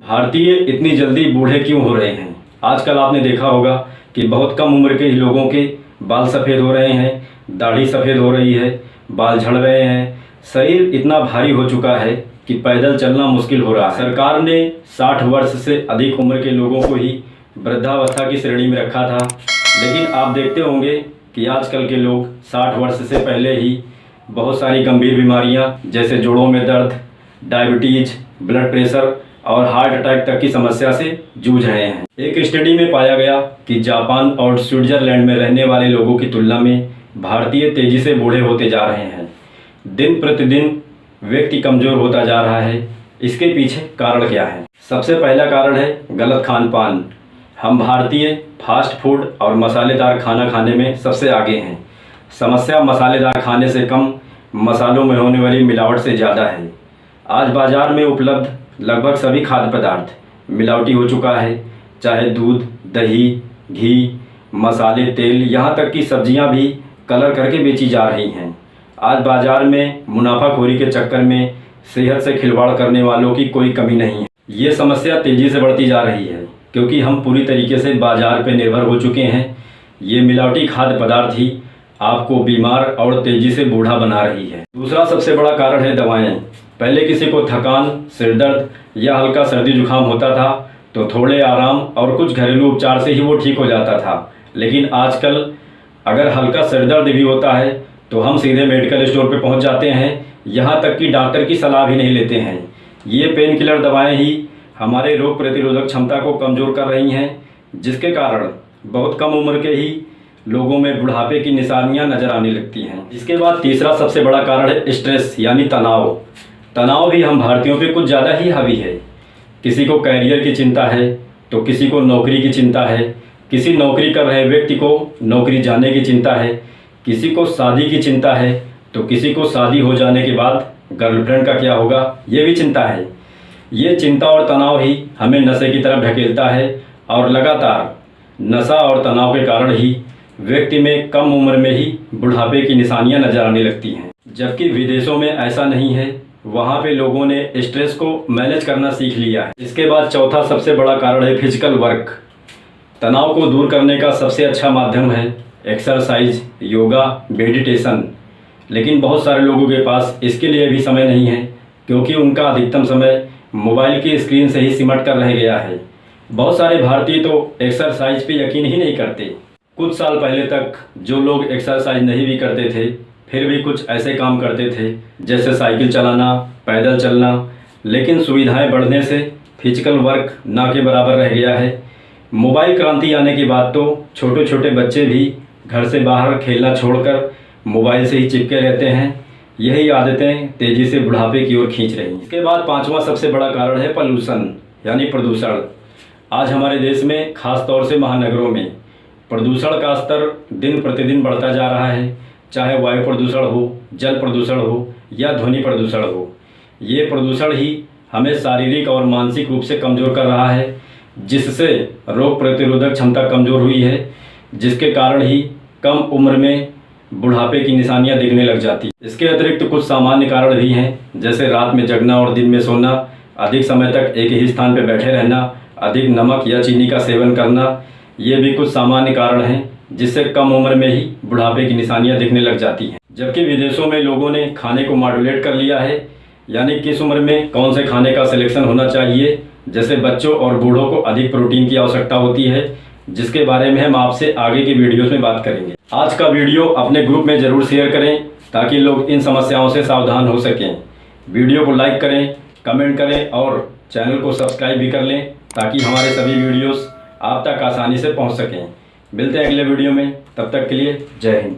भारतीय इतनी जल्दी बूढ़े क्यों हो रहे हैं? आजकल आपने देखा होगा कि बहुत कम उम्र के ही लोगों के बाल सफ़ेद हो रहे हैं, दाढ़ी सफ़ेद हो रही है, बाल झड़ रहे हैं, शरीर इतना भारी हो चुका है कि पैदल चलना मुश्किल हो रहा है। सरकार ने 60 वर्ष से अधिक उम्र के लोगों को ही वृद्धावस्था की श्रेणी में रखा था, लेकिन आप देखते होंगे कि आजकल के लोग 60 वर्ष से पहले ही बहुत सारी गंभीर बीमारियां जैसे जोड़ों में दर्द, डायबिटीज, ब्लड प्रेशर और हार्ट अटैक तक की समस्या से जूझ रहे हैं। एक स्टडी में पाया गया कि जापान और स्विट्जरलैंड में रहने वाले लोगों की तुलना में भारतीय तेजी से बूढ़े होते जा रहे हैं। दिन प्रतिदिन व्यक्ति कमज़ोर होता जा रहा है। इसके पीछे कारण क्या है? सबसे पहला कारण है गलत खान पान। हम भारतीय फास्ट फूड और मसालेदार खाना खाने में सबसे आगे हैं। समस्या मसालेदार खाने से कम, मसालों में होने वाली मिलावट से ज़्यादा है। आज बाज़ार में उपलब्ध लगभग सभी खाद्य पदार्थ मिलावटी हो चुका है, चाहे दूध, दही, घी, मसाले, तेल, यहाँ तक कि सब्जियाँ भी कलर करके बेची जा रही हैं। आज बाज़ार में मुनाफाखोरी के चक्कर में सेहत से खिलवाड़ करने वालों की कोई कमी नहीं है। ये समस्या तेज़ी से बढ़ती जा रही है क्योंकि हम पूरी तरीके से बाज़ार पर निर्भर हो चुके हैं। ये मिलावटी खाद्य पदार्थ ही आपको बीमार और तेज़ी से बूढ़ा बना रही है। दूसरा सबसे बड़ा कारण है दवाएं। पहले किसी को थकान, सिरदर्द या हल्का सर्दी जुकाम होता था तो थोड़े आराम और कुछ घरेलू उपचार से ही वो ठीक हो जाता था, लेकिन आजकल अगर हल्का सिरदर्द भी होता है तो हम सीधे मेडिकल स्टोर पे पहुंच जाते हैं, यहाँ तक कि डॉक्टर की सलाह भी नहीं लेते हैं। ये पेन किलर दवाएं ही हमारे रोग प्रतिरोधक क्षमता को कमज़ोर कर रही हैं, जिसके कारण बहुत कम उम्र के ही लोगों में बुढ़ापे की निशानियां नज़र आने लगती हैं। इसके बाद तीसरा सबसे बड़ा कारण है स्ट्रेस यानी तनाव। तनाव भी हम भारतीयों पे कुछ ज़्यादा ही हावी है। किसी को कैरियर की चिंता है तो किसी को नौकरी की चिंता है, किसी नौकरी कर रहे व्यक्ति को नौकरी जाने की चिंता है, किसी को शादी की चिंता है तो किसी को शादी हो जाने के बाद गर्लफ्रेंड का क्या होगा ये भी चिंता है। ये चिंता और तनाव ही हमें नशे की तरफ ढकेलता है और लगातार नशा और तनाव के कारण ही व्यक्ति में कम उम्र में ही बुढ़ापे की निशानियां नजर आने लगती हैं। जबकि विदेशों में ऐसा नहीं है, वहाँ पे लोगों ने स्ट्रेस को मैनेज करना सीख लिया है। इसके बाद चौथा सबसे बड़ा कारण है फिजिकल वर्क। तनाव को दूर करने का सबसे अच्छा माध्यम है एक्सरसाइज, योगा, मेडिटेशन, लेकिन बहुत सारे लोगों के पास इसके लिए भी समय नहीं है क्योंकि उनका अधिकतम समय मोबाइल की स्क्रीन से ही सिमट कर रह गया है। बहुत सारे भारतीय तो एक्सरसाइज पे यकीन ही नहीं करते। कुछ साल पहले तक जो लोग एक्सरसाइज नहीं भी करते थे फिर भी कुछ ऐसे काम करते थे जैसे साइकिल चलाना, पैदल चलना, लेकिन सुविधाएं बढ़ने से फिजिकल वर्क ना के बराबर रह गया है। मोबाइल क्रांति आने के बाद तो छोटे छोटे बच्चे भी घर से बाहर खेलना छोड़कर मोबाइल से ही चिपके रहते हैं। यही आदतें तेज़ी से बुढ़ापे की ओर खींच रही हैं। इसके बाद पांचवा सबसे बड़ा कारण है पॉल्यूशन यानी प्रदूषण। आज हमारे देश में खास तौर से महानगरों में प्रदूषण का स्तर दिन प्रतिदिन बढ़ता जा रहा है, चाहे वायु प्रदूषण हो, जल प्रदूषण हो या ध्वनि प्रदूषण हो। ये प्रदूषण ही हमें शारीरिक और मानसिक रूप से कमज़ोर कर रहा है, जिससे रोग प्रतिरोधक क्षमता कमज़ोर हुई है, जिसके कारण ही कम उम्र में बुढ़ापे की निशानियां दिखने लग जाती। इसके अतिरिक्त कुछ सामान्य कारण भी हैं, जैसे रात में जगना और दिन में सोना, अधिक समय तक एक ही स्थान पर बैठे रहना, अधिक नमक या चीनी का सेवन करना। ये भी कुछ सामान्य कारण हैं जिससे कम उम्र में ही बुढ़ापे की निशानियां दिखने लग जाती हैं। जबकि विदेशों में लोगों ने खाने को मॉड्यूलेट कर लिया है, यानी किस उम्र में कौन से खाने का सिलेक्शन होना चाहिए। जैसे बच्चों और बूढ़ों को अधिक प्रोटीन की आवश्यकता होती है, जिसके बारे में हम आपसे आगे की वीडियोस में बात करेंगे। आज का वीडियो अपने ग्रुप में ज़रूर शेयर करें ताकि लोग इन समस्याओं से सावधान हो सकें। वीडियो को लाइक करें, कमेंट करें और चैनल को सब्सक्राइब भी कर लें ताकि हमारे सभी वीडियोस आप तक आसानी से पहुंच सकें। मिलते हैं अगले वीडियो में, तब तक के लिए जय हिंद।